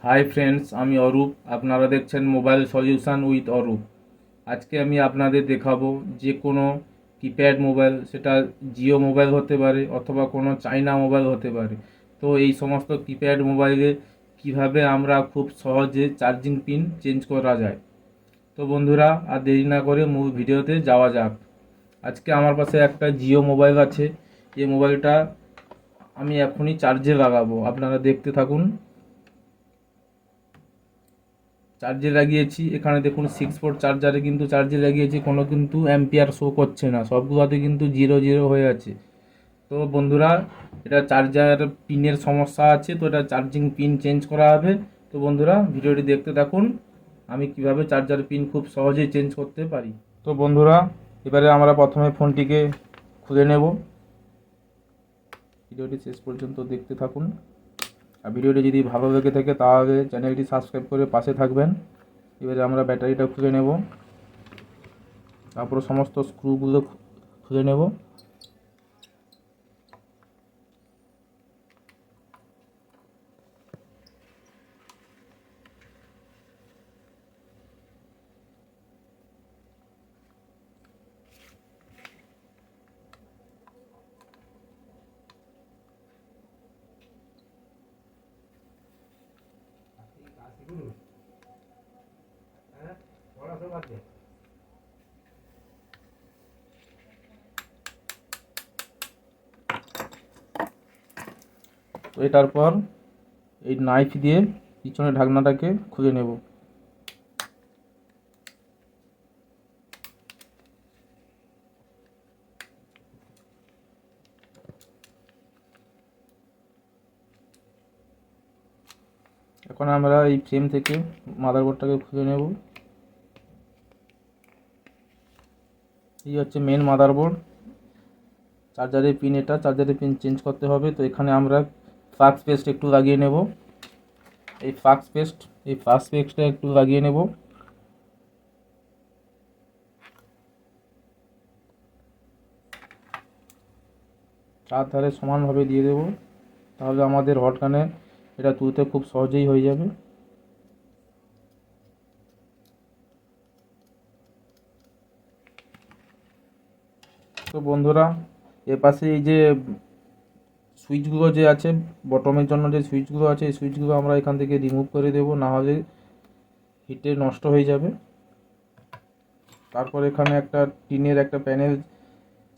Hi friends, আমি অরূপ। আপনারা দেখছেন মোবাইল সলিউশন উইথ অরূপ। আজকে আমি আপনাদের দেখাবো যে কোনো কিপ্যাড মোবাইল, সেটা জিও মোবাইল হতে পারে অথবা কোনো চাইনা মোবাইল হতে পারে। তো এই সমস্ত কিপ্যাড মোবাইলে কিভাবে আমরা খুব সহজে চার্জিং পিন চেঞ্জ করা যায়। তো বন্ধুরা, আর দেরি না করে মূল ভিডিওতে যাওয়া যাক। আজকে আমার পাশে একটা জিও মোবাইল আছে। এই মোবাইলটা আমি এখনই চার্জে লাগাবো, আপনারা দেখতে থাকুন। চার্জে লাগিয়েছি, এখানে দেখুন 6 পোর্ট চার্জারে কিন্তু চার্জে লাগিয়েছি, কোনো কিন্তু অ্যাম্পিয়ার শো করছে না, সবগুলোতে কিন্তু 0 0 হয়ে আছে। তো বন্ধুরা, এটা চার্জার পিনের সমস্যা আছে, তো এটা চার্জিং পিন চেঞ্জ করা হবে। তো বন্ধুরা, ভিডিওটি দেখতে থাকুন আমি কিভাবে চার্জার পিন খুব সহজেই চেঞ্জ করতে পারি। তো বন্ধুরা, এবারে আমরা প্রথমে ফোনটিকে খুলে নেব। ভিডিওটি শেষ পর্যন্ত দেখতে থাকুন। আর ভিডিওটি যদি ভালো লেগে থাকে তাহলে চ্যানেলটি সাবস্ক্রাইব করে পাশে থাকবেন। এবারে আমরা ব্যাটারিটা খুলে নেব, তারপর সমস্ত স্ক্রুগুলো খুলে নেব। তো এটার পর এই নাইফ দিয়ে পিছনের ঢাকনাটাকে খুলে নেব। এখন আমরা এই ফ্রেম থেকে মাদারবোর্ডটাকে খুলে নেব। এই হচ্ছে মেন মাদারবোর্ড। চার্জারের পিন, এটা চার্জারের পিন চেঞ্জ করতে হবে। তো এখানে আমরা ফ্লাক্স পেস্ট একটু লাগিয়ে নেব। এই ফ্লাক্স পেস্টটা একটু লাগিয়ে নেব। চারধারে সমানভাবে দিয়ে দেব, তাহলে আমাদের হট গানে এটা তুলতে খুব সহজেই হয়ে যাবে। তো বন্ধুরা, এর পাশে এই যে সুইচগুলো যে আছে, বটমের জন্য যে সুইচগুলো আছে, এই সুইচগুলো আমরা এখান থেকে রিমুভ করে দেব, না হলে হিটে নষ্ট হয়ে যাবে। তারপর এখানে একটা টিনের একটা প্যানেল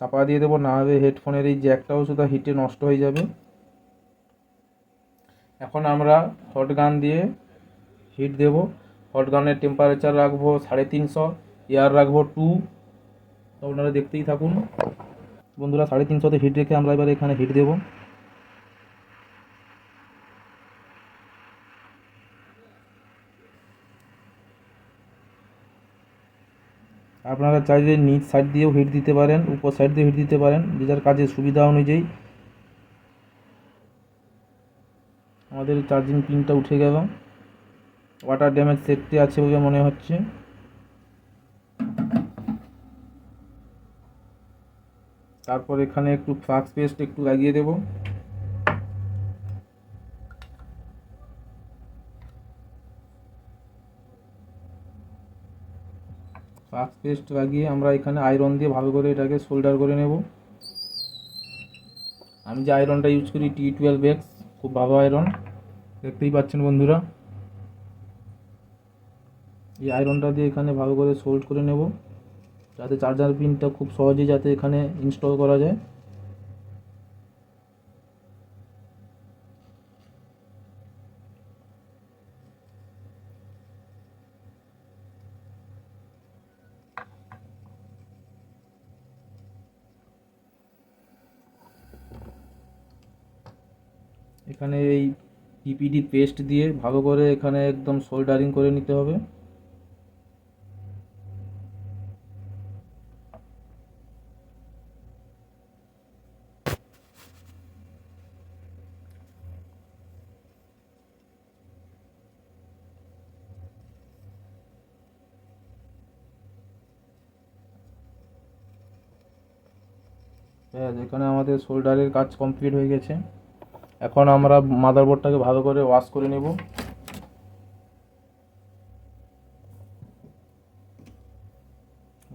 চাপা দিয়ে দেবো, না হলে হেডফোনের এই জ্যাকটাও শুধু হিটে নষ্ট হয়ে যাবে। এখন আমরা হট গান দিয়ে হিট দেব। হট গানের টেম্পারেচার রাখবো 350, এয়ার রাখবো 2। তো আপনারা দেখতেই থাকুন। বন্ধুরা, 350-তে হিট রেখে আমরা এবার এখানে হিট দেব। আপনারা চাইলে নিচ সাইড দিয়েও হিট দিতে পারেন, উপর সাইড দিয়ে হিট দিতে পারেন, যে যার কাজের সুবিধা অনুযায়ী। আমাদের চার্জিং পিনটা উঠে গেল, ওয়াটার ড্যামেজ সেফটি আছে বলে মনে হচ্ছে। তারপর এখানে একটু ফ্লাক্স পেস্ট একটু লাগিয়ে দেব। ফ্লাক্স পেস্ট লাগিয়ে আমরা এখানে আয়রন দিয়ে ভালো করে এটাকে সোল্ডার করে নেব। আমি যে আয়রনটা ইউজ করি T12X, খুব ভালো আয়রন, দেখতেই পাচ্ছেন বন্ধুরা। এই আয়রনটা দিয়ে এখানে ভালো করে সোল্ড করে নেব, যাতে চার্জার পিনটা খুব সহজেই যাতে এখানে ইনস্টল করা যায়। এখানে এই পিপিডি পেস্ট দিয়ে ভালো করে এখানে একদম সোল্ডারিং করে নিতে হবে। হ্যাঁ, এখানে আমাদের সোল্ডারের কাজ কমপ্লিট হয়ে গেছে। এখন আমরা মাদারবোর্ডটাকে ভালো করে ওয়াশ করে নেব।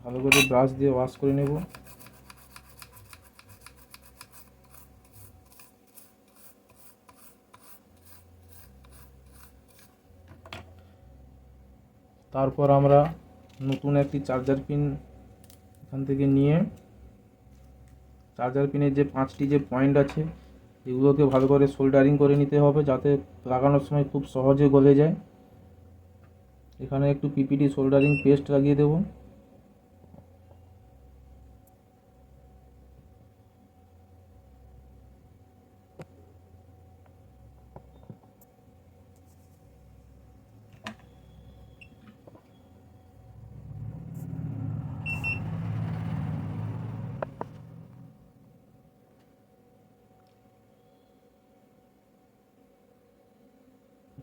ভালো করে ব্রাশ দিয়ে ওয়াশ করে নেব। তারপর আমরা নতুন একটি চার্জার পিন এখান থেকে নিয়ে চার্জার পিনের যে 5টি যে পয়েন্ট আছে এগুলোকে ভালো করে সোল্ডারিং করে নিতে হবে, যাতে লাগানোর সময় খুব সহজে গলে যায়। এখানে একটু পিপিটি সোল্ডারিং পেস্ট লাগিয়ে দেব।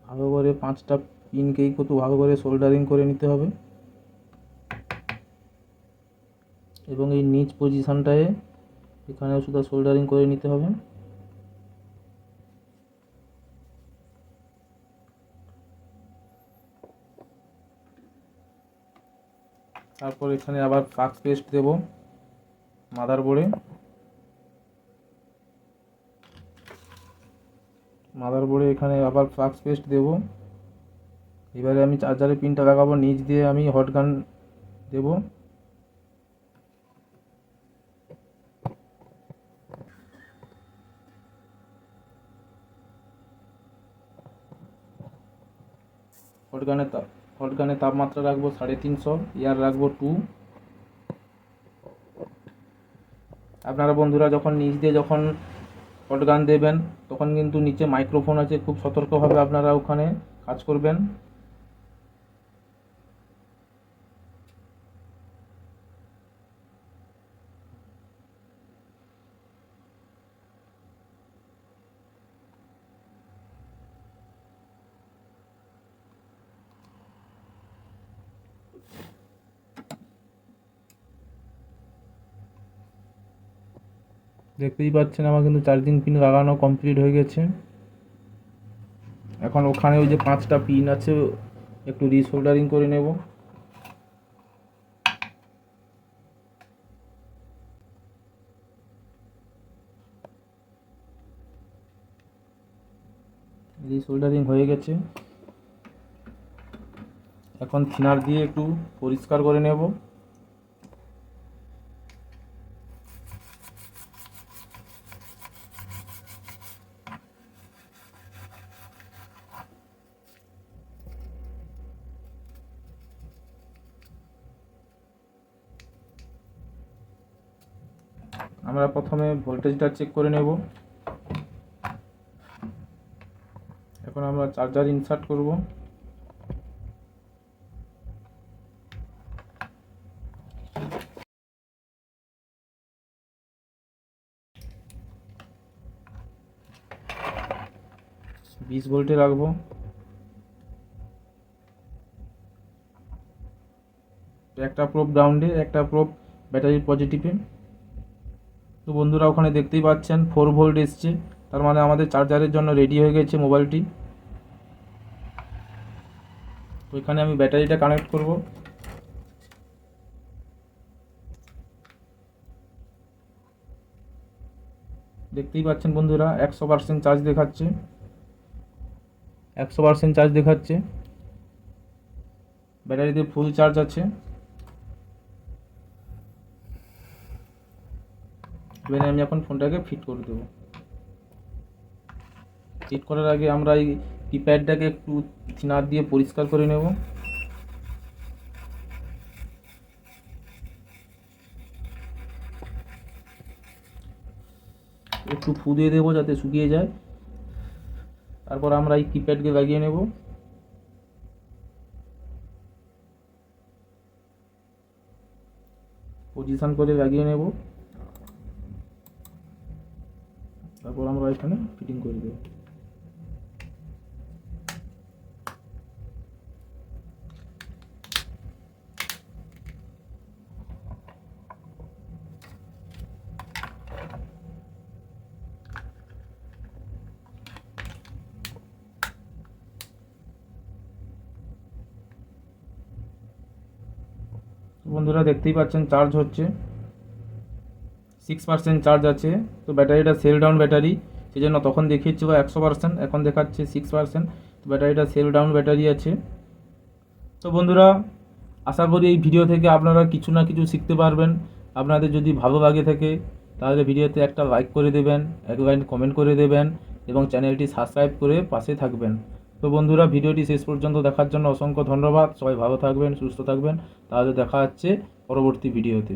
ভালো করে 5টা পিনকেই কত ভালো করে সোল্ডারিং করে নিতে হবে, এবং এই নিচ পজিশনটায় এখানেও শুধু সোল্ডারিং করে নিতে হবে। তারপর এখানে আবার ফ্লাক্স পেস্ট দেব মাদারবোর্ডে এখানে আবার ফ্লাক্স পেস্ট দেব। এবারে আমি চার্জারের পিনটা লাগাবো, নিচ দিয়ে আমি হট গান দেব। হট গানের তাপমাত্রা রাখবো 350, এয়ার রাখবো 2। আপনারা বন্ধুরা যখন নিচ দিয়ে যখন হট গান দেবেন তখন কিন্তু নিচে মাইক্রোফোন আছে, খুব সতর্কভাবে আপনারা ওখানে কাজ করবেন। দেখতেই পাচ্ছেন আমার কিন্তু চার্জিং পিন লাগানো কমপ্লিট হয়ে গেছে। এখন ওখানে ওই যে 5টা পিন আছে একটু রিসোল্ডারিং করে নেব। রিসোল্ডারিং হয়ে গেছে। এখন থিনার দিয়ে একটু পরিষ্কার করে নেব। আমরা প্রথমে ভোল্টেজটা চেক করে নেব। এখন আমরা চার্জার ইনসার্ট করব। বিশ ভোল্টে রাখবো। একটা প্রোব গ্রাউন্ডে, একটা প্রোব ব্যাটারির পজিটিভে। তো বন্ধুরা ওখানে দেখতেই পাচ্ছেন 4 ভোল্ট এসছে, তার মানে আমাদের চার্জারের জন্য রেডি হয়ে গেছে মোবাইলটি। তো এখানে আমি ব্যাটারিটা কানেক্ট করব। দেখতেই পাচ্ছেন বন্ধুরা 100% চার্জ দেখাচ্ছে, 100% চার্জ দেখাচ্ছে, ব্যাটারিতে ফুল চার্জ আছে। এবারে আমি এখন ফোনটাকে ফিট করে দেবো। ফিট করার আগে আমরা এই কিপ্যাডটাকে একটু থিনার দিয়ে পরিষ্কার করে নেব। একটু ফু দিয়ে দেবো যাতে শুকিয়ে যায়। তারপর আমরা এই কিপ্যাডকে লাগিয়ে নেব। পজিশন করে লাগিয়ে নেব। তারপর আমরা এখানে ফিটিং করে দেব। বন্ধুরা দেখতেই পাচ্ছেন চার্জ হচ্ছে, 6% চার্জ আছে। তো ব্যাটারিটা সেল ডাউন ব্যাটারি, সেই জন্য তখন দেখিয়েছিল 100%, এখন দেখাচ্ছে 6%। তো ব্যাটারিটা সেল ডাউন ব্যাটারি আছে। তো বন্ধুরা আশা করি এই ভিডিও থেকে আপনারা কিছু না কিছু শিখতে পারবেন। আপনাদের যদি ভালো লাগে থাকে তাহলে ভিডিওতে একটা লাইক করে দেবেন, এক লাইন কমেন্ট করে দেবেন এবং চ্যানেলটি সাবস্ক্রাইব করে পাশে থাকবেন। তো বন্ধুরা ভিডিওটি শেষ পর্যন্ত দেখার জন্য অসংখ্য ধন্যবাদ। সবাই ভালো থাকবেন, সুস্থ থাকবেন। তাহলে দেখা হচ্ছে পরবর্তী ভিডিওতে।